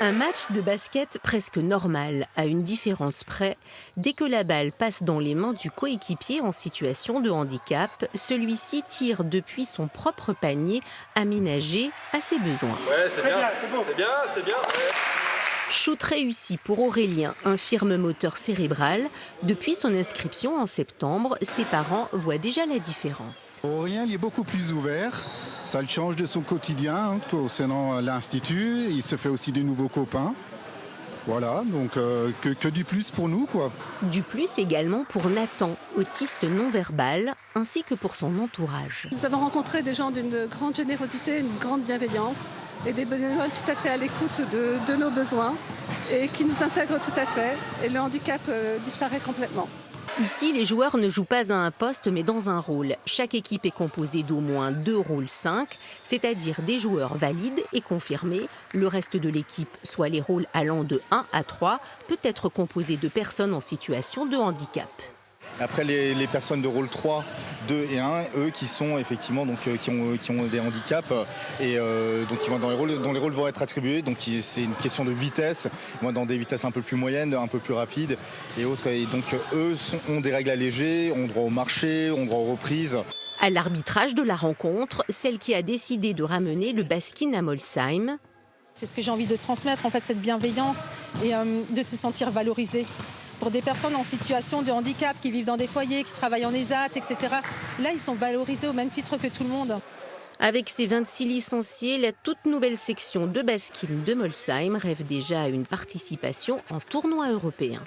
Un match de basket presque normal, à une différence près. Dès que la balle passe dans les mains du coéquipier en situation de handicap, celui-ci tire depuis son propre panier aménagé à ses besoins. Ouais, c'est bien, c'est bien, c'est bien. Ouais. Shoot réussi pour Aurélien, infirme moteur cérébral. Depuis son inscription en septembre, ses parents voient déjà la différence. Aurélien, il est beaucoup plus ouvert. Ça le change de son quotidien concernant l'institut. Il se fait aussi des nouveaux copains. Voilà, donc que du plus pour nous, quoi. Du plus également pour Nathan, autiste non-verbal, ainsi que pour son entourage. Nous avons rencontré des gens d'une grande générosité, une grande bienveillance et des bénévoles tout à fait à l'écoute de nos besoins et qui nous intègrent tout à fait. Et le handicap disparaît complètement. Ici, les joueurs ne jouent pas à un poste mais dans un rôle. Chaque équipe est composée d'au moins 2 rôles 5, c'est-à-dire des joueurs valides et confirmés. Le reste de l'équipe, soit les rôles allant de 1 à 3, peut être composé de personnes en situation de handicap. Après les personnes de rôle 3, 2 et 1, eux qui sont effectivement qui ont des handicaps et donc ils vont dans les rôles dont les rôles vont être attribués. Donc c'est une question de vitesse, ils vont dans des vitesses un peu plus moyennes, un peu plus rapides et autres. Et donc eux ont des règles allégées, ont droit au marché, ont droit aux reprises. À l'arbitrage de la rencontre, celle qui a décidé de ramener le baskin à Molsheim. C'est ce que j'ai envie de transmettre, en fait, cette bienveillance et de se sentir valorisé. Pour des personnes en situation de handicap qui vivent dans des foyers, qui travaillent en ESAT, etc., là, ils sont valorisés au même titre que tout le monde. Avec ses 26 licenciés, la toute nouvelle section de baskin de Molsheim rêve déjà à une participation en tournoi européen.